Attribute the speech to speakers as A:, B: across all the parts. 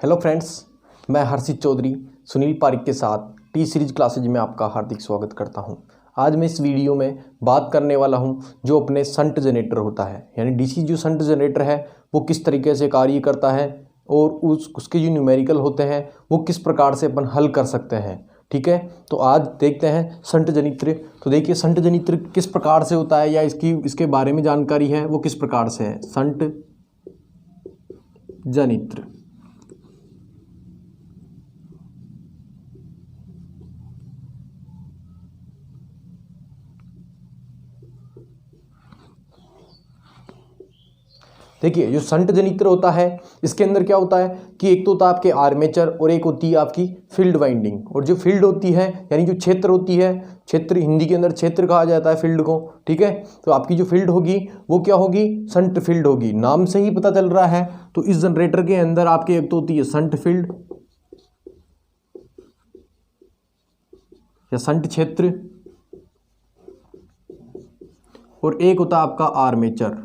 A: Hello friends, मैं हर्षित चौधरी सुनील पारिक के साथ टी सीरीज क्लासेज में आपका हार्दिक स्वागत करता हूं। आज मैं इस वीडियो में बात करने वाला हूं जो अपने शंट जनरेटर होता है, यानी डीसी जो शंट जनरेटर है वो किस तरीके से कार्य करता है और उसके जो न्यूमेरिकल होते हैं वो किस प्रकार से अपन हल कर सकते हैं। ठीक है, तो आज देखते हैं शंट जनित्र। तो देखिए शंट जनित्र किस प्रकार से होता है या इसके बारे में जानकारी है वो किस प्रकार से है। शंट जनित्र देखिए जो शंट जनित्र होता है इसके अंदर क्या होता है कि एक तो होता है आपके आर्मेचर और एक होती है आपकी फील्ड वाइंडिंग। और जो फील्ड होती है यानी जो क्षेत्र होती है, क्षेत्र हिंदी के अंदर क्षेत्र कहा जाता है फील्ड को। ठीक है, तो आपकी जो फील्ड होगी वो क्या होगी, शंट फील्ड होगी। नाम से ही पता चल रहा है। तो इस जनरेटर के अंदर आपके एक तो होती है शंट फील्ड या शंट क्षेत्र और एक होता है आपका आर्मेचर।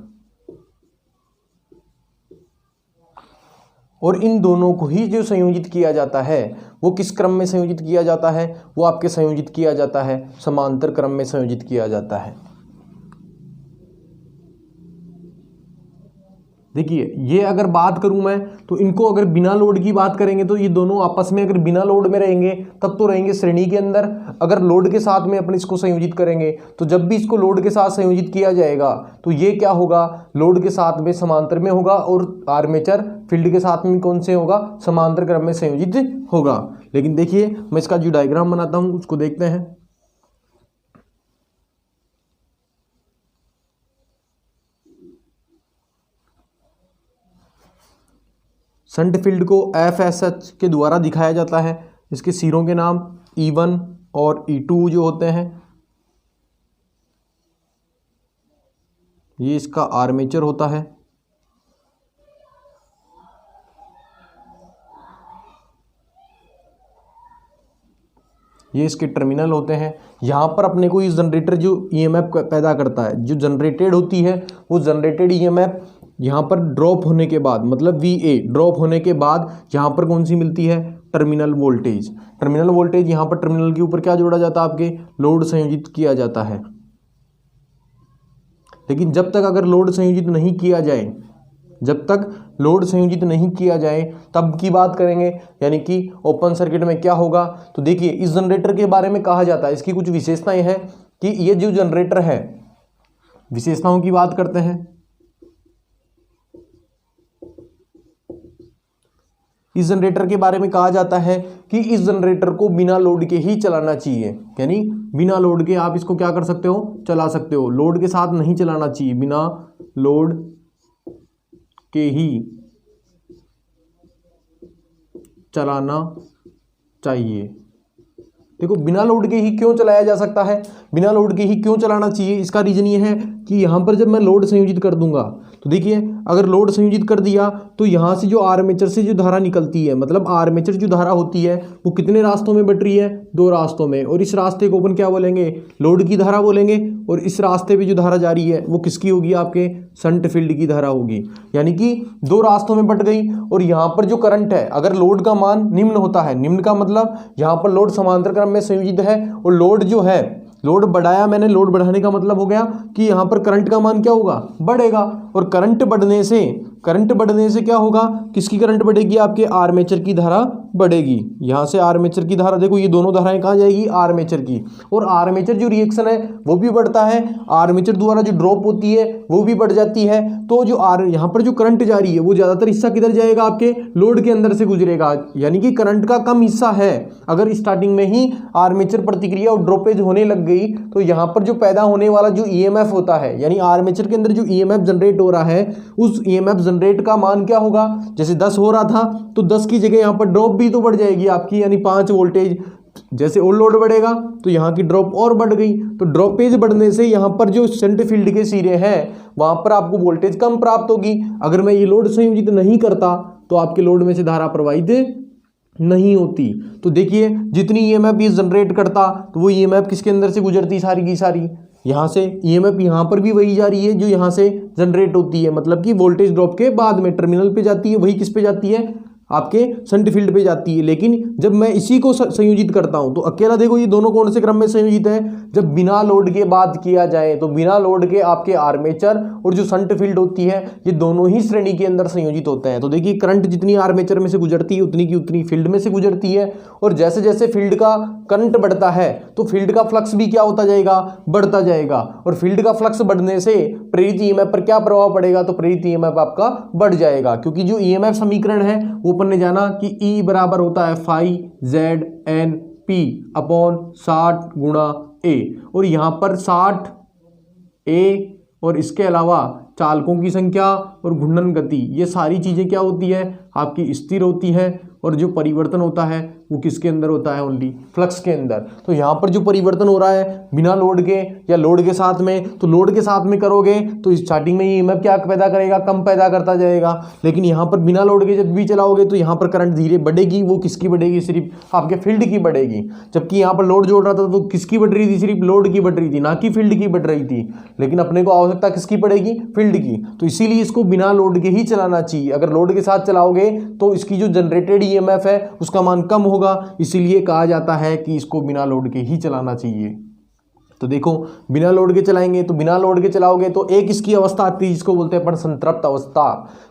A: और इन दोनों को ही जो संयोजित किया जाता है वो किस क्रम में संयोजित किया जाता है, वो आपके संयोजित किया जाता है समांतर क्रम में संयोजित किया जाता है। देखिए ये अगर बात करूं मैं तो इनको अगर बिना लोड की बात करेंगे तो ये दोनों आपस में अगर बिना लोड में रहेंगे तब तो रहेंगे श्रेणी के अंदर। अगर लोड के साथ में अपन इसको संयोजित करेंगे तो जब भी इसको लोड के साथ संयोजित किया जाएगा तो ये क्या होगा, लोड के साथ में समांतर में होगा और आर्मेचर फील्ड के साथ में कौन से होगा, समांतर क्रम में संयोजित होगा। लेकिन देखिए मैं इसका जो डायग्राम बनाता हूं उसको देखते हैं। शंट फील्ड को FSH के द्वारा दिखाया जाता है। इसके सिरों के नाम E1 और E2 जो होते हैं, ये इसका आर्मेचर होता है। ये इसके टर्मिनल होते हैं। यहाँ पर अपने को इस जनरेटर जो EMF पैदा करता है, जो जनरेटेड होती है वो जनरेटेड EMF यहाँ पर ड्रॉप होने के बाद, मतलब VA ड्रॉप होने के बाद यहाँ पर कौन सी मिलती है, टर्मिनल वोल्टेज। टर्मिनल वोल्टेज यहाँ पर टर्मिनल के ऊपर क्या जोड़ा जाता है, आपके लोड संयोजित किया जाता है। लेकिन जब तक अगर लोड संयोजित नहीं किया जाए, जब तक लोड संयोजित नहीं किया जाए तब की बात करेंगे, यानी कि ओपन सर्किट में क्या होगा। तो देखिए इस जनरेटर के बारे में कहा जाता है, इसकी कुछ विशेषताएं हैं कि ये जो जनरेटर है, विशेषताओं की बात करते हैं। इस जनरेटर के बारे में कहा जाता है कि इस जनरेटर को बिना लोड के ही चलाना चाहिए, यानी बिना लोड के आप इसको क्या कर सकते हो, चला सकते हो। लोड के साथ नहीं चलाना चाहिए, बिना लोड के ही चलाना चाहिए। देखो बिना लोड के ही क्यों चलाया जा सकता है, बिना लोड के ही क्यों चलाना चाहिए, इसका रीजन ये है कि यहाँ पर जब मैं लोड संयोजित कर दूंगा तो देखिए अगर लोड संयोजित कर दिया तो यहाँ से जो आर्मेचर से जो धारा निकलती है, मतलब आर्मेचर जो धारा होती है वो कितने रास्तों में बट रही है, दो रास्तों में। और इस रास्ते को अपन क्या बोलेंगे, लोड की धारा बोलेंगे। और इस रास्ते पे जो धारा जा रही है वो किसकी होगी, आपके शंट फील्ड की धारा होगी। यानी कि दो रास्तों में बट गई। और यहाँ पर जो करंट है, अगर लोड का मान निम्न होता है, निम्न का मतलब यहाँ पर लोड समांतर क्रम में संयोजित है और लोड जो है, लोड बढ़ाया मैंने, लोड बढ़ाने का मतलब हो गया कि यहाँ पर करंट का मान क्या होगा, बढ़ेगा। और करंट बढ़ने से क्या होगा, किसकी करंट बढ़ेगी, आपके आर्मेचर की धारा बढ़ेगी। यहाँ से आर्मेचर की धारा, देखो ये दोनों धाराएं कहाँ जाएगी, आर्मेचर की। और आर्मेचर जो रिएक्शन है वो भी बढ़ता है, आर्मेचर द्वारा जो ड्रॉप होती है वो भी बढ़ जाती है। तो जो यहाँ पर जो करंट जा रही है वो ज़्यादातर हिस्सा किधर जाएगा, आपके लोड के अंदर से गुजरेगा। यानी कि करंट का कम हिस्सा है। अगर स्टार्टिंग में ही आर्मेचर प्रतिक्रिया और ड्रॉपेज होने लग गई तो यहाँ पर जो पैदा होने वाला जो EMF होता है, यानी आर्मेचर के अंदर जो EMF जनरेट हो रहा है उस EMF जनरेट का मान क्या होगा, जैसे 10 हो रहा था तो 10 की जगह यहाँ पर ड्रॉप भी तो बढ़ जाएगी आपकी, यानी 5 वोल्टेज। जैसे और लोड बढ़ेगा तो यहाँ की ड्रॉप और बढ़ गई। तो ड्रॉपेज बढ़ने से यहाँ पर जो शंट फील्ड के सिरे हैं वहां पर आपको वोल्टेज कम प्राप्त होगी। अगर मैं ये लोड संयोजित नहीं करता तो आपके लोड में से धारा प्रवाहित नहीं होती। तो देखिए जितनी EMF ये जनरेट करता तो वो EMF किसके अंदर से गुजरती, सारी की सारी यहाँ से। EMF यहाँ पर भी वही जा रही है जो यहाँ से जनरेट होती है, मतलब कि वोल्टेज ड्रॉप के बाद में टर्मिनल पे जाती है, वही किस पे जाती है, आपके शंट फील्ड पे जाती है। लेकिन जब मैं इसी को संयोजित करता हूं तो अकेला देखो ये दोनों कौन से क्रम में संयोजित है, जब बिना लोड के बात किया जाए तो बिना लोड के आपके आर्मेचर और जो शंट फील्ड होती है ये दोनों ही श्रेणी के अंदर संयोजित होते हैं। तो देखिए करंट जितनी आर्मेचर में से गुजरती है उतनी की उतनी फील्ड में से गुजरती है, और जैसे जैसे फील्ड का करंट बढ़ता है तो फील्ड का फ्लक्स भी क्या होता जाएगा, बढ़ता जाएगा। और फील्ड का फ्लक्स बढ़ने से प्रेरित ईएमएफ पर क्या प्रभाव पड़ेगा, तो प्रेरित ईएमएफ आपका बढ़ जाएगा, क्योंकि जो ईएमएफ समीकरण है वो अपन ने जाना कि E बराबर होता है phi Z N P upon 60 गुणा ए, और यहां पर 60 ए और इसके अलावा चालकों की संख्या और घूर्णन गति, ये सारी चीजें क्या होती है आपकी स्थिर होती है, और जो परिवर्तन होता है वो किसके अंदर होता है, ओनली फ्लक्स के अंदर। तो यहाँ पर जो परिवर्तन हो रहा है बिना लोड के या लोड के साथ में, तो लोड के साथ में करोगे तो स्टार्टिंग में ये ईएमएफ क्या पैदा करेगा, कम पैदा करता जाएगा। लेकिन यहाँ पर बिना लोड के जब भी चलाओगे तो यहाँ पर करंट धीरे बढ़ेगी, वो किसकी बढ़ेगी, सिर्फ आपके फील्ड की बढ़ेगी। जबकि यहाँ पर लोड जोड़ रहा था तो किसकी बढ़ रही थी, सिर्फ लोड की बढ़ रही थी, ना कि फील्ड की बढ़ रही थी। लेकिन अपने को आवश्यकता किसकी पड़ेगी, फील्ड की। तो इसीलिए इसको बिना लोड के ही चलाना चाहिए। अगर लोड के साथ चलाओगे तो इसकी जो जनरेटेड ईएमएफ है उसका मान कम होगा, इसीलिए कहा जाता है कि इसको बिना लोड के ही चलाना चाहिए। तो देखो बिना लोड के चलाएंगे तो बिना लोड के चलाओगे तो एक इसकी अवस्था आती है जिसको बोलते हैं अपन संतृप्त अवस्था।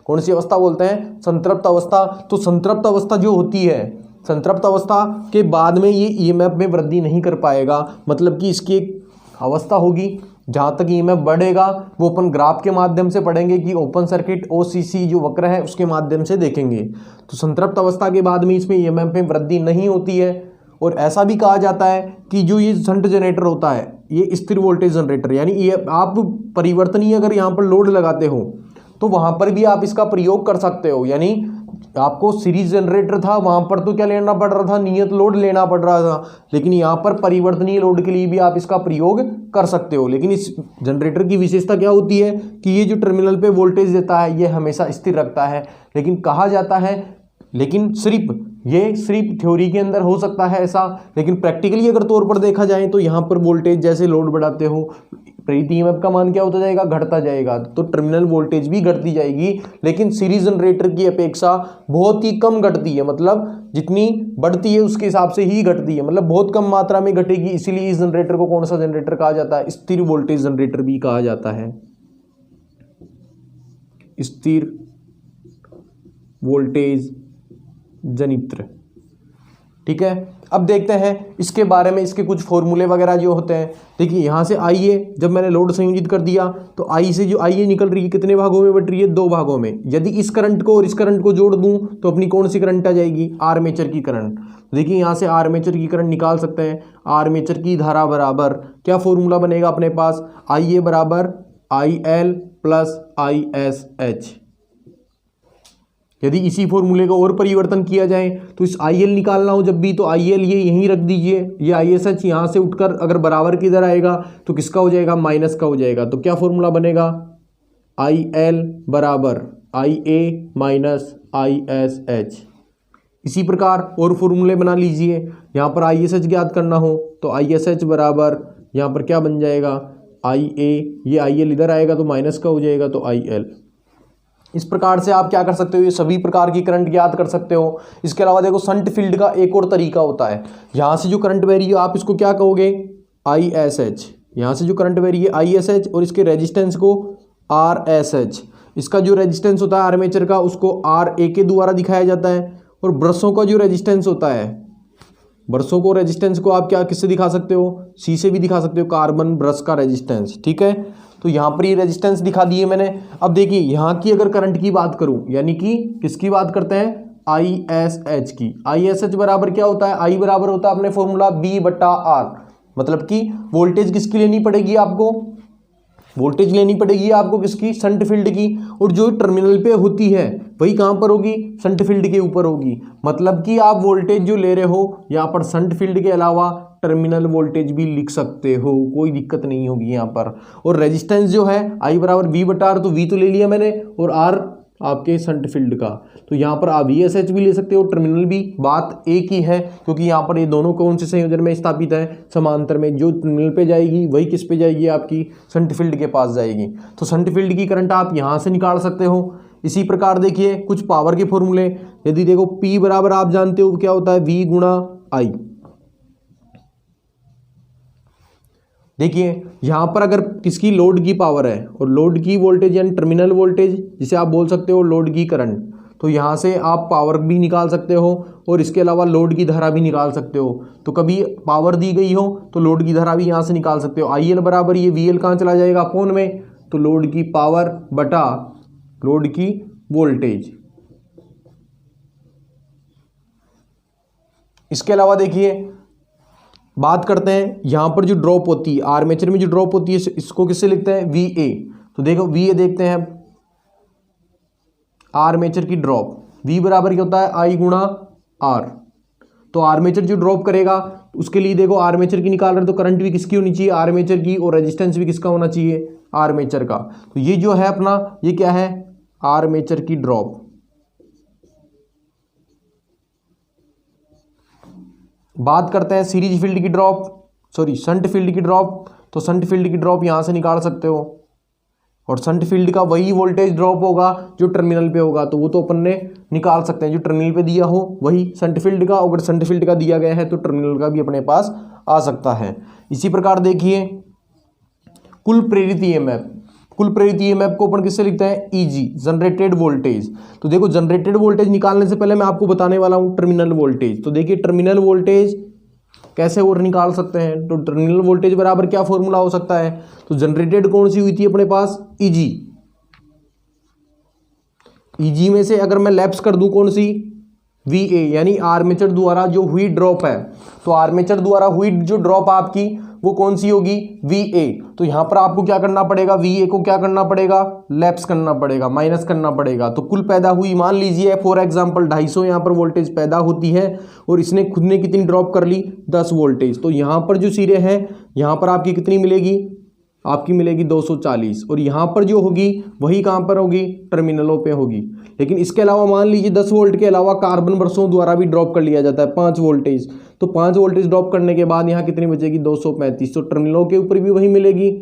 A: कौन सी अवस्था बोलते हैं, संतृप्त अवस्था। तो संतृप्त अवस्था जो होती है, संतृप्त अवस्था के बाद में ये ईएमएफ में वृद्धि नहीं कर पाएगा। मतलब कि इसकी एक अवस्था होगी जहाँ तक ईएमएफ बढ़ेगा वो अपन ग्राफ के माध्यम से पढ़ेंगे कि ओपन सर्किट ओसीसी जो वक्र है उसके माध्यम से देखेंगे। तो संतृप्त अवस्था के बाद में इसमें ईएमएफ में वृद्धि नहीं होती है। और ऐसा भी कहा जाता है कि जो ये शंट जनरेटर होता है ये स्थिर वोल्टेज जनरेटर, यानी ये आप परिवर्तनीय अगर यहाँ पर लोड लगाते हो तो वहाँ पर भी आप इसका प्रयोग कर सकते हो। यानी आपको सीरीज जनरेटर था वहाँ पर तो क्या लेना पड़ रहा था, नियत लोड लेना पड़ रहा था, लेकिन यहाँ पर परिवर्तनीय लोड के लिए भी आप इसका प्रयोग कर सकते हो। लेकिन इस जनरेटर की विशेषता क्या होती है कि ये जो टर्मिनल पे वोल्टेज देता है ये हमेशा स्थिर रखता है। लेकिन कहा जाता है, लेकिन सिर्फ थ्योरी के अंदर हो सकता है ऐसा, लेकिन प्रैक्टिकली अगर तौर पर देखा जाए तो यहाँ पर वोल्टेज जैसे लोड बढ़ाते हो प्रेरित ईएमएफ का मान क्या होता जाएगा, घटता जाएगा, तो टर्मिनल वोल्टेज भी घटती जाएगी। लेकिन सीरीज जनरेटर की अपेक्षा बहुत ही कम घटती है, मतलब जितनी बढ़ती है उसके हिसाब से ही घटती है, मतलब बहुत कम मात्रा में घटेगी। इसीलिए इस जनरेटर को कौन सा जनरेटर कहा जाता है, स्थिर वोल्टेज जनरेटर भी कहा जाता है, स्थिर वोल्टेज जनित्र। ठीक है, अब देखते हैं इसके बारे में, इसके कुछ फॉर्मूले वगैरह जो होते हैं। देखिए यहाँ से आईए जब मैंने लोड संयोजित कर दिया तो आई से जो आईए निकल रही है कितने भागों में बट रही है, 2 भागों में। यदि इस करंट को और इस करंट को जोड़ दूं तो अपनी कौन सी करंट आ जाएगी, आर्मेचर की करंट। देखिए यहाँ से आर्मेचर की करंट निकाल सकते हैं। आर्मेचर की धारा बराबर क्या फॉर्मूला बनेगा अपने पास, आईए बराबर IL प्लस ISH। यदि इसी फॉर्मूले का और परिवर्तन किया जाए तो इस IL निकालना हो जब भी तो IL ये यहीं रख दीजिए, ये ISH यहाँ से उठकर अगर बराबर की इधर आएगा तो किसका हो जाएगा, माइनस का हो जाएगा। तो क्या फॉर्मूला बनेगा, IL बराबर IA माइनस ISH। इसी प्रकार और फॉर्मूले बना लीजिए, यहाँ पर ISH ज्ञात करना हो तो ISH बराबर यहाँ पर क्या बन जाएगा, IA, ये IL इधर आएगा तो माइनस का हो जाएगा तो IL। इस प्रकार से आप क्या कर सकते हो, ये सभी प्रकार की करंट ज्ञात कर सकते हो। इसके अलावा देखो शंट फील्ड का एक और तरीका होता है, यहाँ से जो करंट बह रही है आप इसको क्या कहोगे, ISH। यहाँ से जो करंट बह रही है ISH और इसके रेजिस्टेंस को RSH। इसका जो रेजिस्टेंस होता है आर्मेचर का उसको RA के द्वारा दिखाया जाता है, और ब्रशों का जो रेजिस्टेंस होता है, ब्रशों को रेजिस्टेंस को आप क्या किससे दिखा सकते हो, C से भी दिखा सकते हो, कार्बन ब्रश का रेजिस्टेंस। ठीक है, तो यहाँ पर ये रेजिस्टेंस दिखा दिए मैंने। अब देखिए यहाँ की अगर करंट की बात करूँ, यानी कि किसकी बात करते हैं, ISH की। ISH बराबर क्या होता है, I बराबर होता है अपने फॉर्मूला B/R। मतलब कि वोल्टेज किसकी लेनी पड़ेगी आपको, वोल्टेज लेनी पड़ेगी आपको किसकी, शंट फील्ड की। और जो टर्मिनल पे होती है वही कहाँ पर होगी, शंट फील्ड के ऊपर होगी। मतलब कि आप वोल्टेज जो ले रहे हो यहाँ पर शंट फील्ड के अलावा टर्मिनल वोल्टेज भी लिख सकते हो, कोई दिक्कत नहीं होगी यहाँ पर। और रेजिस्टेंस जो है I बराबर V/R, तो V तो ले लिया मैंने, और R आपके शंट फील्ड का। तो यहाँ पर आप VSH भी ले सकते हो, टर्मिनल भी, बात एक ही है, क्योंकि यहाँ पर ये दोनों कौन से संयोजन में स्थापित है, समांतर में। जो टर्मिनल पे जाएगी वही किस पे जाएगी, आपकी शंट फील्ड के पास जाएगी। तो शंट फील्ड की करंट आप यहाँ से निकाल सकते हो। इसी प्रकार देखिए कुछ पावर के फॉर्मूले, यदि देखो P बराबर आप जानते हो क्या होता है, V गुणा I। देखिए यहां पर अगर किसकी लोड की पावर है और लोड की वोल्टेज यानी टर्मिनल वोल्टेज, जिसे आप बोल सकते हो लोड की करंट, तो यहाँ से आप पावर भी निकाल सकते हो और इसके अलावा लोड की धारा भी निकाल सकते हो। तो कभी पावर दी गई हो तो लोड की धारा भी यहाँ से निकाल सकते हो। IL बराबर ये VL कहाँ चला जाएगा, अपॉन में, तो लोड की पावर बटा लोड की वोल्टेज। इसके अलावा देखिए बात करते हैं यहाँ पर जो ड्रॉप होती है आर्मेचर में, जो ड्रॉप होती है इसको किससे लिखते हैं, VA। तो देखो VA देखते हैं आर्मेचर की ड्रॉप, V बराबर क्या होता है, I गुणा R। तो आर्मेचर जो ड्रॉप करेगा उसके लिए देखो आर्मेचर की निकाल रहे तो करंट भी किसकी होनी चाहिए, आर्मेचर की, और रेजिस्टेंस भी किसका होना चाहिए, आर्मेचर का। तो ये जो है अपना, ये क्या है, आर्मेचर की ड्रॉप। बात करते हैं सीरीज फील्ड की ड्रॉप, सॉरी शंट फील्ड की ड्रॉप। तो शंट फील्ड की ड्रॉप यहां से निकाल सकते हो, और शंट फील्ड का वही वोल्टेज ड्रॉप होगा जो टर्मिनल पे होगा, तो वो तो अपन ने निकाल सकते हैं, जो टर्मिनल पे दिया हो वही शंट फील्ड का, अगर शंट फील्ड का दिया गया है तो टर्मिनल का भी अपने पास आ सकता है। इसी प्रकार देखिए कुल प्रेरित ईएमएफ, कुल प्रेरित ईएमएफ को अपन किससे लिखते हैं, EG, जनरेटेड वोल्टेज। तो देखो जनरेटेड वोल्टेज निकालने से पहले मैं आपको बताने वाला हूं टर्मिनल वोल्टेज। तो देखिए टर्मिनल वोल्टेज कैसे और निकाल सकते हैं, तो टर्मिनल वोल्टेज बराबर क्या फॉर्मूला हो सकता है, तो जनरेटेड कौन सी हुई थी अपने पास, EG। EG में से अगर मैं लैप्स कर दूं कौन सी, VA, यानी आर्मेचर द्वारा जो हुई ड्रॉप है, तो आर्मेचर द्वारा हुई जो ड्रॉप आपकी वो कौन सी होगी, VA। तो यहां पर आपको क्या करना पड़ेगा, VA को क्या करना पड़ेगा, लैप्स करना पड़ेगा, माइनस करना पड़ेगा। तो कुल पैदा हुई, मान लीजिए फॉर एग्जांपल 250 यहां पर वोल्टेज पैदा होती है और इसने खुद ने कितनी ड्रॉप कर ली, 10 वोल्टेज। तो यहां पर जो सिरे हैं यहां पर आपकी कितनी मिलेगी, आपकी मिलेगी 240, और यहां पर जो होगी वही कहां पर होगी, टर्मिनलों पे होगी। लेकिन इसके अलावा मान लीजिए 10 वोल्ट के अलावा कार्बन ब्रशों द्वारा भी ड्रॉप कर लिया जाता है 5 वोल्टेज। तो 5 वोल्टेज ड्रॉप करने के बाद यहाँ कितनी बचेगी, 235। तो टर्मिनलों के ऊपर भी वही मिलेगी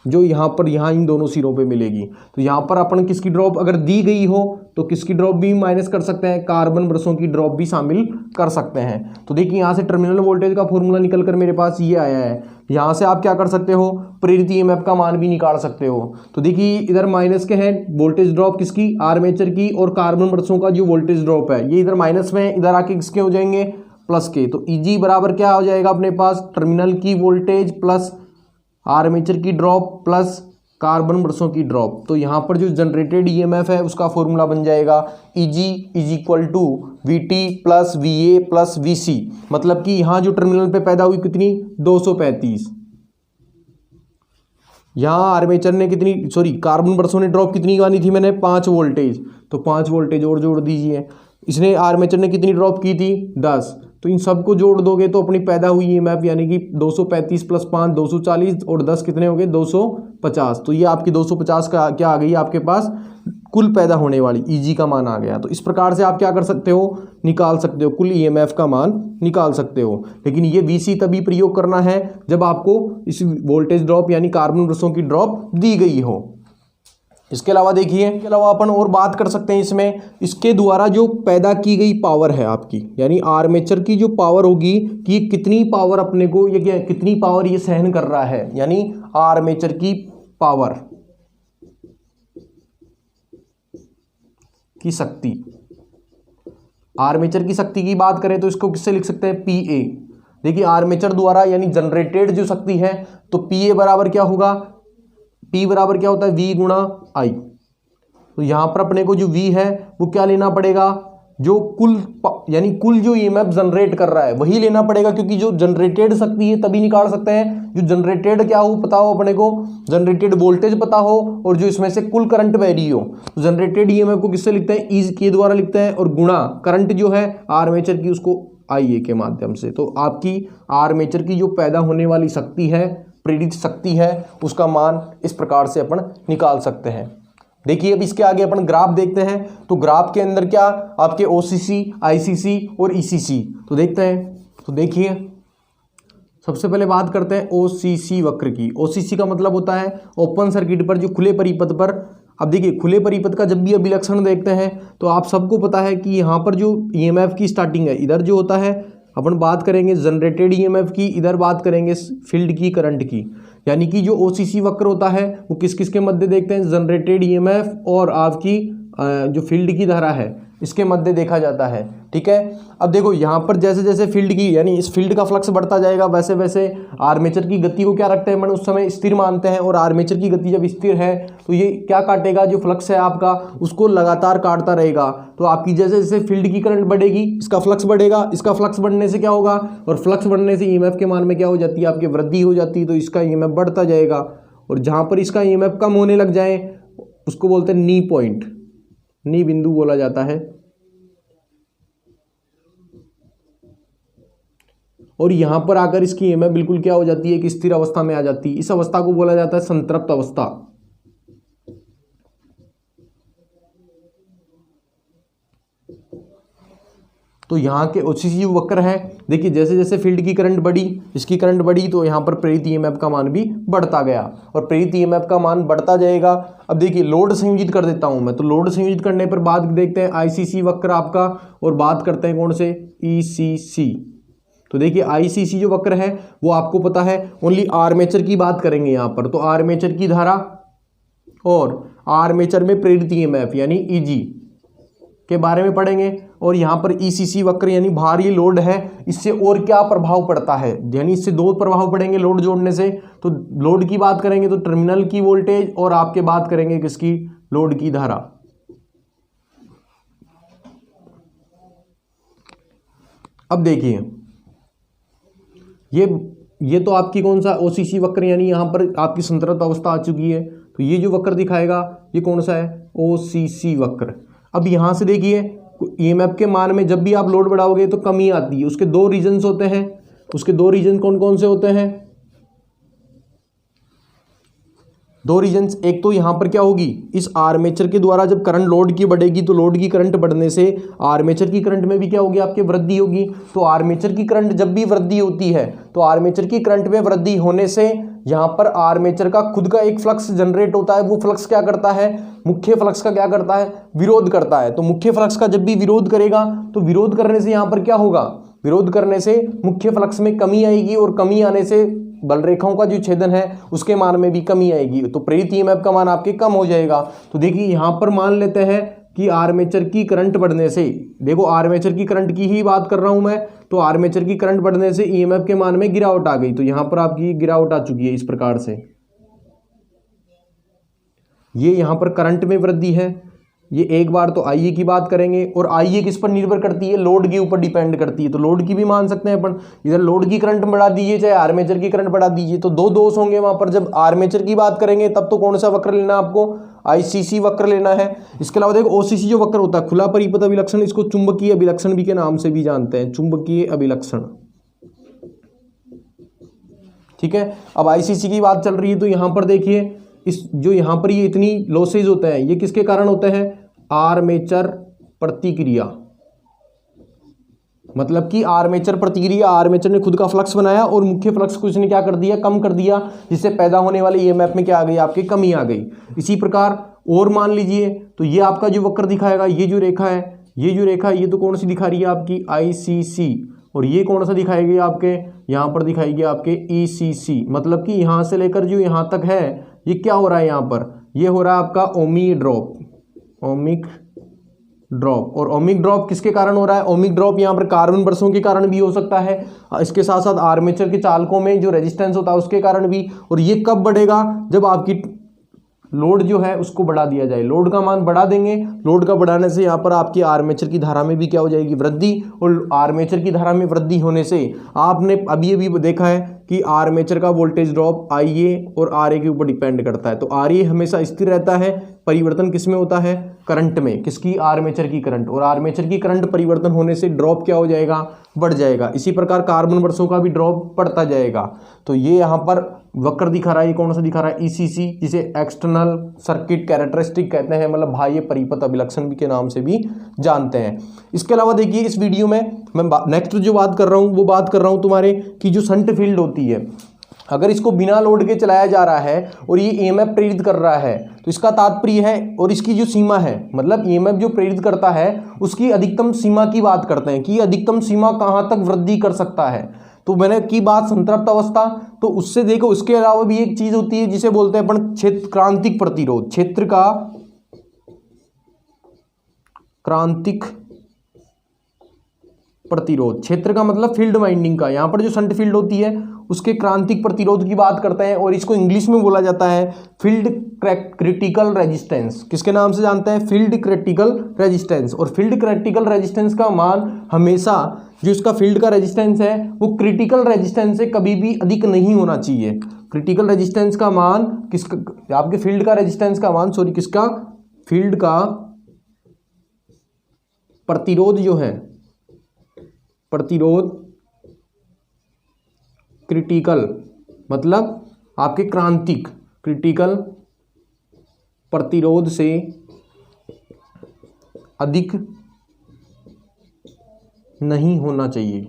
A: जो यहाँ पर, यहाँ इन दोनों सिरों पे मिलेगी। तो यहाँ पर अपन किसकी ड्रॉप अगर दी गई हो तो किसकी ड्रॉप भी माइनस कर सकते हैं, कार्बन ब्रशों की ड्रॉप भी शामिल कर सकते हैं। तो देखिए यहाँ से टर्मिनल वोल्टेज का फॉर्मूला निकल कर मेरे पास ये आया है। यहाँ से आप क्या कर सकते हो, प्रेरित ईएमएफ का मान भी निकाल सकते हो। तो देखिए इधर माइनस के हैं वोल्टेज ड्रॉप किसकी, आर्मेचर की, और कार्बन ब्रशों का जो वोल्टेज ड्रॉप है ये इधर माइनस में है, इधर आके किसके हो जाएंगे, प्लस के। तो EG बराबर क्या हो जाएगा अपने पास, टर्मिनल की वोल्टेज प्लस आर्मेचर की ड्रॉप प्लस कार्बन ब्रशों की ड्रॉप। तो यहाँ पर जो जनरेटेड ईएमएफ है उसका फॉर्मूला बन जाएगा EG is equal to VT plus VA plus VC। मतलब कि यहाँ जो टर्मिनल पे पैदा हुई कितनी, 235। यहाँ आर्मेचर ने कितनी, सॉरी कार्बन ब्रशों ने ड्रॉप कितनी मानी थी मैंने, 5 वोल्टेज। तो 5 वोल्टेज और जोड़ दीजिए। इसने आर्मेचर ने कितनी ड्रॉप की थी, 10। तो इन सबको जोड़ दोगे तो अपनी पैदा हुई ईएमएफ यानी कि 235 प्लस 5 240 और 10 कितने हो गए, 250। तो ये आपकी 250 का क्या आ गई आपके पास, कुल पैदा होने वाली EG का मान आ गया। तो इस प्रकार से आप क्या कर सकते हो, निकाल सकते हो, कुल ईएमएफ का मान निकाल सकते हो। लेकिन ये VC तभी प्रयोग करना है जब आपको इस वोल्टेज ड्रॉप यानी कार्बन ब्रशों की ड्रॉप दी गई हो। इसके अलावा देखिए, इसके अलावा अपन और बात कर सकते हैं इसमें, इसके द्वारा जो पैदा की गई पावर है आपकी, यानी आर्मेचर की जो पावर होगी कि कितनी पावर अपने को, ये कितनी पावर ये सहन कर रहा है, यानी आर्मेचर की पावर की शक्ति। आर्मेचर की शक्ति की बात करें तो इसको किससे लिख सकते हैं, PA। देखिए आर्मेचर द्वारा यानी जनरेटेड जो शक्ति है, तो PA बराबर क्या होगा, P बराबर क्या होता है, V गुणा I। तो यहां पर अपने को जो V है वो क्या लेना पड़ेगा, जो कुल यानी कुल जो ईएमएफ जनरेट कर रहा है वही लेना पड़ेगा, क्योंकि जो जनरेटेड शक्ति है तभी निकाल सकते हैं जो जनरेटेड क्या हो पता हो अपने को, जनरेटेड वोल्टेज पता हो और जो इसमें से कुल करंट वैरी हो। तो जनरेटेड ईएमएफ को किससे लिखते हैं, EG के द्वारा लिखते हैं, और गुणा करंट जो है आर्मेचर की उसको IA के माध्यम से। तो आपकी आर्मेचर की जो पैदा होने वाली शक्ति है, प्रेरित शक्ति है, उसका मान इस प्रकार से अपन निकाल सकते हैं। देखिए अब इसके आगे अपन ग्राफ देखते हैं। तो ग्राफ के अंदर क्या आपके OCC, ICC और ECC, तो देखते हैं। तो देखिए सबसे पहले बात करते हैं OCC वक्र की। OCC का मतलब होता है ओपन सर्किट पर, जो खुले परिपथ पर अब देखिए खुले परिपथ का जब भी अभिलक्षण देखते हैं तो आप सबको पता है कि यहाँ पर जो ईएमएफ की स्टार्टिंग है इधर जो होता है, अपन बात करेंगे जनरेटेड ईएमएफ की, इधर बात करेंगे फील्ड की करंट की। यानी कि जो ओसीसी वक्र होता है वो किस किस के मध्य देखते हैं, जनरेटेड ईएमएफ और आपकी जो फील्ड की धारा है इसके मध्य देखा जाता है। ठीक है, अब देखो यहाँ पर जैसे जैसे फील्ड की यानी इस फील्ड का फ्लक्स बढ़ता जाएगा वैसे वैसे आर्मेचर की गति को क्या रखते हैं, मैंने उस समय स्थिर मानते हैं। और आर्मेचर की गति जब स्थिर है तो ये क्या काटेगा, जो फ्लक्स है आपका उसको लगातार काटता रहेगा। तो आपकी जैसे जैसे फील्ड की करंट बढ़ेगी इसका फ्लक्स बढ़ेगा, इसका फ्लक्स बढ़ने से क्या होगा, और फ्लक्स बढ़ने से ईएमएफ के मान में क्या हो जाती है, आपकी वृद्धि हो जाती है। तो इसका ईएमएफ बढ़ता जाएगा और जहाँ पर इसका ईएमएफ कम होने लग जाए उसको बोलते हैं नी पॉइंट, नी बिंदु बोला जाता है। और यहां पर आकर इसकी ईएमएफ बिल्कुल क्या हो जाती है कि स्थिर अवस्था में आ जाती है। इस अवस्था को बोला जाता है संतृप्त अवस्था। तो यहाँ के ओसीसी वक्र है, देखिए जैसे जैसे फील्ड की करंट बढ़ी, इसकी करंट बढ़ी तो यहाँ पर प्रेरित ईएमएफ का मान भी बढ़ता गया और प्रेरित ईएमएफ का मान बढ़ता जाएगा। अब देखिए लोड संयोजित कर देता हूँ मैं, तो लोड संयोजित करने पर बाद देखते हैं आईसीसी वक्र आपका, और बात करते हैं कौन से, ईसीसी। तो देखिए आईसीसी जो वक्र है वो आपको पता है ओनली आर्मेचर की बात करेंगे यहाँ पर, तो आर्मेचर की धारा और आर्मेचर में प्रेरित ईएमएफ यानी ईजी के बारे में पढ़ेंगे। और यहाँ पर ईसीसी वक्र यानी भारी लोड है, इससे और क्या प्रभाव पड़ता है, यानी इससे दो प्रभाव पड़ेंगे लोड जोड़ने से। तो लोड की बात करेंगे तो टर्मिनल की वोल्टेज, और आपके बात करेंगे किसकी, लोड की धारा। अब देखिए ये तो आपकी कौन सा ओसीसी वक्र यानी यहाँ पर आपकी संतृप्त अवस्था आ चुकी है। तो ये जो वक्र दिखाएगा ये कौन सा है, ओसीसी वक्र। अब यहाँ से देखिए ईएमएफ के मान में जब भी आप लोड बढ़ाओगे तो कमी आती है। उसके दो रीजन्स होते हैं, उसके दो रीजन कौन कौन से होते हैं, दो रीजन्स। एक तो यहाँ पर क्या होगी, इस आर्मेचर के द्वारा जब करंट लोड की बढ़ेगी तो लोड की करंट बढ़ने से आर्मेचर की करंट में भी क्या होगी, आपकी वृद्धि होगी। तो आर्मेचर की करंट जब भी वृद्धि होती है तो आर्मेचर की करंट में वृद्धि होने से यहाँ पर आर्मेचर का खुद का एक फ्लक्स जनरेट होता है। वो फ्लक्स क्या करता है, मुख्य फ्लक्स का क्या करता है, विरोध करता है। तो मुख्य फ्लक्स का जब भी विरोध करेगा तो विरोध करने से यहाँ पर क्या होगा, विरोध करने से मुख्य फ्लक्स में कमी आएगी, और कमी आने से बल रेखाओं का जो छेदन है उसके मान में भी कमी आएगी। तो प्रेरित ईएमएफ का मान आपके कम हो जाएगा। तो देखिए यहाँ पर मान लेते हैं कि आर्मेचर की करंट बढ़ने से, देखो आर्मेचर की करंट की ही बात कर रहा हूं मैं, तो आर्मेचर की करंट बढ़ने से ईएमएफ के मान में गिरावट आ गई। तो यहां पर आपकी गिरावट आ चुकी है इस प्रकार से। ये यहां पर करंट में वृद्धि है। ये एक बार तो आईए की बात करेंगे, और आईए किस पर निर्भर करती है, लोड के ऊपर डिपेंड करती है। तो लोड की भी मान सकते हैं अपन, इधर लोड की करंट बढ़ा दीजिए चाहे आर्मेचर की करंट बढ़ा दीजिए, तो दो दोष होंगे वहां पर। जब आर्मेचर की बात करेंगे तब तो कौन सा वक्र लेना है आपको, आईसीसी वक्र लेना है। इसके अलावा देखो ओसीसी जो वक्र होता है खुला परिपथ अभिलक्षण, इसको चुंबकीय अभिलक्षण भी के नाम से भी जानते हैं, चुंबकीय अभिलक्षण। ठीक है, अब आईसीसी की बात चल रही है तो यहां पर देखिए इस जो यहां पर ये इतनी लॉसेज होते हैं ये किसके कारण होते हैं, आर्मेचर प्रतिक्रिया। मतलब कि आर्मेचर प्रतिक्रिया, आर्मेचर ने खुद का फ्लक्स बनाया और मुख्य फ्लक्स को इसने क्या कर दिया, कम कर दिया, जिससे पैदा होने वाले ईएमएफ में क्या आ गई, आपकी कमी आ गई। इसी प्रकार और मान लीजिए तो ये आपका जो वक्र दिखाएगा, ये जो रेखा है, ये जो रेखा ये तो कौन सी दिखा रही है आपकी, आईसीसी, और ये कौन सा दिखाएगी आपके, यहाँ पर दिखाएगी आपके ईसीसी। मतलब कि यहाँ से लेकर जो यहाँ तक है ये क्या हो रहा है, यहाँ पर ये हो रहा है आपका ओमिक ड्रॉप, ओमिक ड्रॉप। और ओमिक ड्रॉप किसके कारण हो रहा है, ओमिक ड्रॉप यहाँ पर कार्बन बरसों के कारण भी हो सकता है, इसके साथ साथ आर्मेचर के चालकों में जो रेजिस्टेंस होता है उसके कारण भी। और ये कब बढ़ेगा, जब आपकी लोड जो है उसको बढ़ा दिया जाए, लोड का मान बढ़ा देंगे। लोड का बढ़ाने से यहाँ पर आपकी आर्मेचर की धारा में भी क्या हो जाएगी, वृद्धि। और आर्मेचर की धारा में वृद्धि होने से आपने अभी अभी देखा है कि आर्मेचर का वोल्टेज ड्रॉप आईए और आरए के ऊपर डिपेंड करता है। तो आरए हमेशा स्थिर रहता है, परिवर्तन किस में होता है, करंट में, किसकी, आर्मेचर की करंट। और आर्मेचर की करंट परिवर्तन होने से ड्रॉप क्या हो जाएगा, बढ़ जाएगा। इसी प्रकार कार्बन वर्षों का भी ड्रॉप बढ़ता जाएगा। तो ये यहाँ पर वक्र दिखा रहा है, ये कौन सा दिखा रहा है, ईसीसी, जिसे एक्सटर्नल सर्किट कैरेक्टरिस्टिक कहते हैं, मतलब बाह्य परिपथ अभिलक्षण भी के नाम से भी जानते हैं। इसके अलावा देखिए इस वीडियो में मैं नेक्स्ट जो बात कर रहा हूँ वो बात कर रहा हूँ तुम्हारे कि जो शंट फील्ड होती है, अगर इसको बिना लोड के चलाया जा रहा है और ये ईएमएफ प्रेरित कर रहा है तो इसका तात्पर्य है, और इसकी जो सीमा है मतलब ईएमएफ जो प्रेरित करता है उसकी अधिकतम सीमा की बात करते हैं कि अधिकतम सीमा कहाँ तक वृद्धि कर सकता है। तो मैंने की बात संतृप्त अवस्था, तो उससे देखो उसके अलावा भी एक चीज होती है जिसे बोलते हैं अपन क्षेत्र क्रांतिक प्रतिरोध। क्षेत्र का क्रांतिक प्रतिरोध, क्षेत्र का मतलब फील्ड वाइंडिंग का, यहाँ पर जो शंट फील्ड होती है उसके क्रांतिक प्रतिरोध की बात करते हैं, और इसको इंग्लिश में बोला जाता है फील्ड क्रिटिकल रेजिस्टेंस। किसके नाम से जानते हैं? Field critical resistance. और फील्ड क्रिटिकल रेजिस्टेंस का मान हमेशा, जो इसका फील्ड का रेजिस्टेंस है वो क्रिटिकल रेजिस्टेंस से कभी भी अधिक नहीं होना चाहिए। क्रिटिकल रेजिस्टेंस का मान किसका, आपके फील्ड का रेजिस्टेंस का मान, सॉरी किसका, फील्ड का प्रतिरोध जो है, प्रतिरोध क्रिटिकल मतलब आपके क्रांतिक, क्रिटिकल प्रतिरोध से अधिक नहीं होना चाहिए।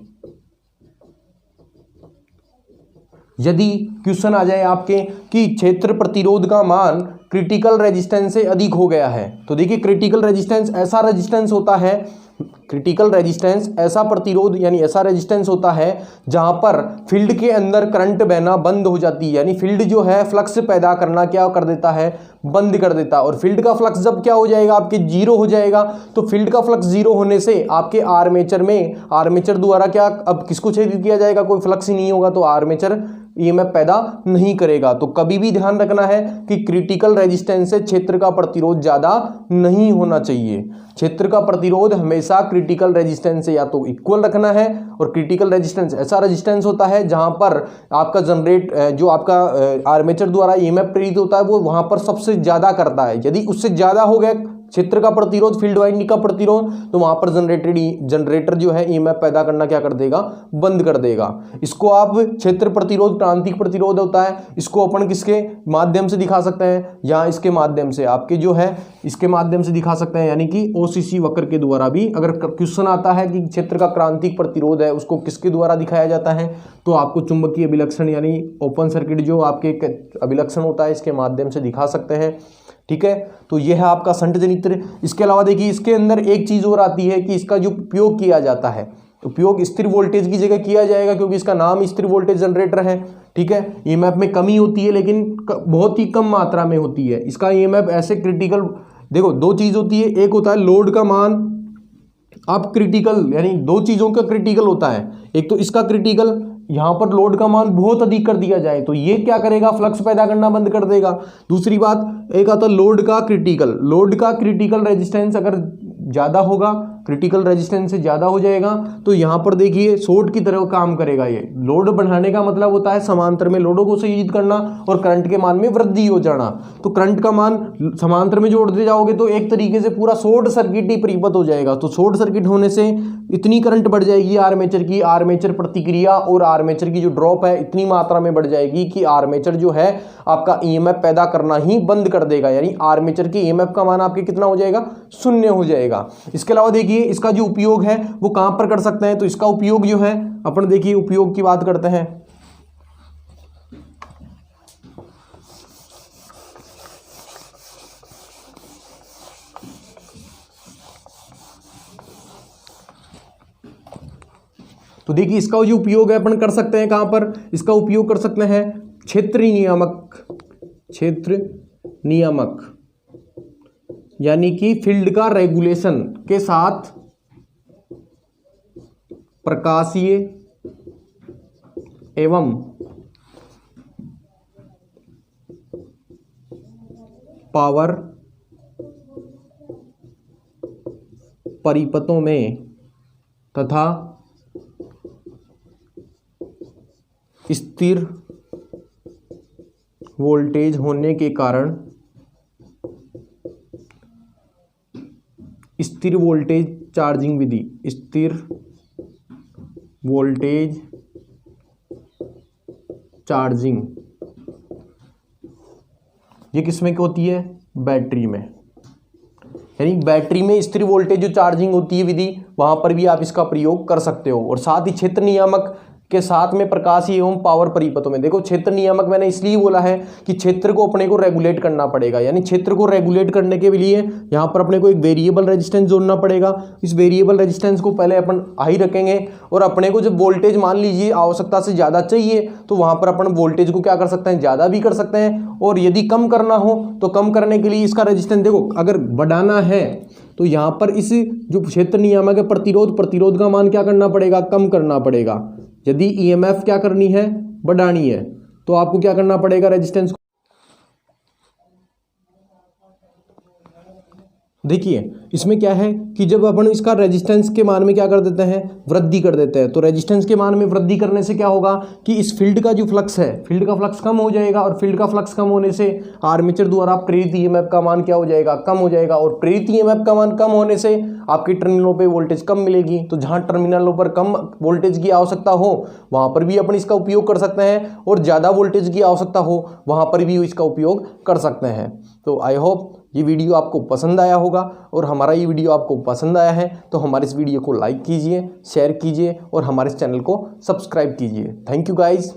A: यदि क्वेश्चन आ जाए आपके कि क्षेत्र प्रतिरोध का मान क्रिटिकल रेजिस्टेंस से अधिक हो गया है, तो देखिए क्रिटिकल रेजिस्टेंस ऐसा रेजिस्टेंस होता है, क्रिटिकल रेजिस्टेंस ऐसा प्रतिरोध यानी ऐसा रेजिस्टेंस होता है जहां पर फील्ड के अंदर करंट बहना बंद हो जाती है, यानी फील्ड जो है फ्लक्स पैदा करना क्या कर देता है, बंद कर देता है। और फील्ड का फ्लक्स जब क्या हो जाएगा, आपके जीरो हो जाएगा, तो फील्ड का फ्लक्स जीरो होने से आपके आर्मेचर में, आर्मेचर द्वारा क्या, अब किसको छेदित किया जाएगा, कोई फ्लक्स ही नहीं होगा तो आर्मेचर ईएमएफ पैदा नहीं करेगा। तो कभी भी ध्यान रखना है कि क्रिटिकल रेजिस्टेंस से क्षेत्र का प्रतिरोध ज्यादा नहीं होना चाहिए। क्षेत्र का प्रतिरोध हमेशा क्रिटिकल रेजिस्टेंस से या तो इक्वल रखना है, और क्रिटिकल रेजिस्टेंस ऐसा रेजिस्टेंस होता है जहां पर आपका जनरेट जो आपका आर्मेचर द्वारा ईएमएफ प्रेरित होता है वो वहां पर सबसे ज्यादा करता है। यदि उससे ज्यादा हो गया क्षेत्र का प्रतिरोध, फील्ड वाइंडिंग का प्रतिरोध, तो वहां पर जनरेटर जो है ईएमएफ पैदा करना क्या कर देगा, बंद कर देगा। इसको आप क्षेत्र प्रतिरोध क्रांतिक प्रतिरोध होता है, इसको अपन किसके माध्यम से दिखा सकते हैं, या इसके माध्यम से आपके जो है इसके माध्यम से दिखा सकते हैं, यानी कि ओसीसी वक्र के द्वारा भी। अगर क्वेश्चन आता है कि क्षेत्र का क्रांतिक प्रतिरोध है उसको किसके द्वारा दिखाया जाता है, तो आपको चुंबकीय अभिलक्षण यानी ओपन सर्किट जो आपके अभिलक्षण होता है इसके माध्यम से दिखा सकते हैं। ठीक है, तो यह है आपका शंट जनित्र। इसके अलावा देखिए इसके अंदर एक चीज और आती है कि इसका जो उपयोग किया जाता है, उपयोग स्थिर वोल्टेज की जगह किया जाएगा क्योंकि इसका नाम स्थिर वोल्टेज जनरेटर है। ठीक है, ईएमएफ में कमी होती है लेकिन बहुत ही कम मात्रा में होती है। इसका ईएमएफ ऐसे क्रिटिकल, देखो दो चीज होती है, एक होता है लोड का मान, आप क्रिटिकल यानी दो चीजों का क्रिटिकल होता है, एक तो इसका क्रिटिकल, यहां पर लोड का मान बहुत अधिक कर दिया जाए तो ये क्या करेगा, फ्लक्स पैदा करना बंद कर देगा। दूसरी बात एक आता लोड का क्रिटिकल, लोड का क्रिटिकल रेजिस्टेंस अगर ज्यादा होगा, क्रिटिकल रेजिस्टेंस से ज्यादा हो जाएगा तो यहां पर देखिए शॉर्ट की तरह काम करेगा। ये लोड बढ़ाने का मतलब होता है समांतर में लोडों को संयोजित करना और करंट के मान में वृद्धि हो जाना। तो करंट का मान समांतर में जोड़ते जाओगे तो एक तरीके से पूरा शॉर्ट सर्किट ही परिपथ हो जाएगा। तो शॉर्ट सर्किट होने से इतनी करंट बढ़ जाएगी आर्मेचर की, आर्मेचर प्रतिक्रिया और आर्मेचर की जो ड्रॉप है इतनी मात्रा में बढ़ जाएगी कि आर्मेचर जो है आपका ईएमएफ पैदा करना ही बंद कर देगा, यानी आर्मेचर की ईएमएफ का मान आपके कितना हो जाएगा, शून्य हो जाएगा। इसके अलावा देखिए इसका जो उपयोग है वो कहां पर कर सकते हैं, तो इसका उपयोग जो है अपन देखिए उपयोग की बात करते हैं। तो देखिए इसका जो उपयोग है अपन कर सकते हैं कहां पर, इसका उपयोग कर सकते हैं क्षेत्र नियामक, क्षेत्र नियामक यानी कि फील्ड का रेगुलेशन के साथ प्रकाशीय एवं पावर परिपथों में तथा स्थिर वोल्टेज होने के कारण स्थिर वोल्टेज चार्जिंग विधि, स्थिर वोल्टेज चार्जिंग, ये किसमें होती है, बैटरी में, यानी बैटरी में स्थिर वोल्टेज जो चार्जिंग होती है विधि, वहां पर भी आप इसका प्रयोग कर सकते हो। और साथ ही क्षेत्र नियामक के साथ में प्रकाश एवं पावर परिपथों में। देखो क्षेत्र नियामक मैंने इसलिए बोला है कि क्षेत्र को अपने को रेगुलेट करना पड़ेगा, यानी क्षेत्र को रेगुलेट करने के लिए यहाँ पर अपने को एक वेरिएबल रेजिस्टेंस जोड़ना पड़ेगा। इस वेरिएबल रेजिस्टेंस को पहले अपन हाई रखेंगे और अपने को जब वोल्टेज मान लीजिए आवश्यकता से ज़्यादा चाहिए तो वहाँ पर अपन वोल्टेज को क्या कर सकते हैं, ज़्यादा भी कर सकते हैं, और यदि कम करना हो तो कम करने के लिए इसका रेजिस्टेंस देखो अगर बढ़ाना है तो यहाँ पर इस जो क्षेत्र नियामक है प्रतिरोध का मान क्या करना पड़ेगा, कम करना पड़ेगा। यदि ईएमएफ क्या करनी है, बढ़ानी है, तो आपको क्या करना पड़ेगा, रेजिस्टेंस। देखिए इसमें क्या है कि जब अपन इसका रेजिस्टेंस के मान में क्या कर देते हैं, वृद्धि कर देते हैं, तो रेजिस्टेंस के मान में वृद्धि करने से क्या होगा कि इस फील्ड का जो फ्लक्स है, फील्ड का फ्लक्स कम हो जाएगा, और फील्ड का फ्लक्स कम होने से आर्मेचर द्वारा प्रेरित ईएमएफ का मान क्या हो जाएगा, कम हो जाएगा, और प्रेरित ईएमएफ का मान कम होने से आपके टर्मिनलों पे वोल्टेज कम मिलेगी। तो जहां टर्मिनलों पर कम वोल्टेज की आवश्यकता हो वहां पर भी अपन इसका उपयोग कर सकते हैं, और ज़्यादा वोल्टेज की आवश्यकता हो वहां पर भी इसका उपयोग कर सकते हैं। तो आई होप ये वीडियो आपको पसंद आया होगा, और हमारा ये वीडियो आपको पसंद आया है तो हमारे इस वीडियो को लाइक कीजिए, शेयर कीजिए और हमारे इस चैनल को सब्सक्राइब कीजिए। Thank you guys.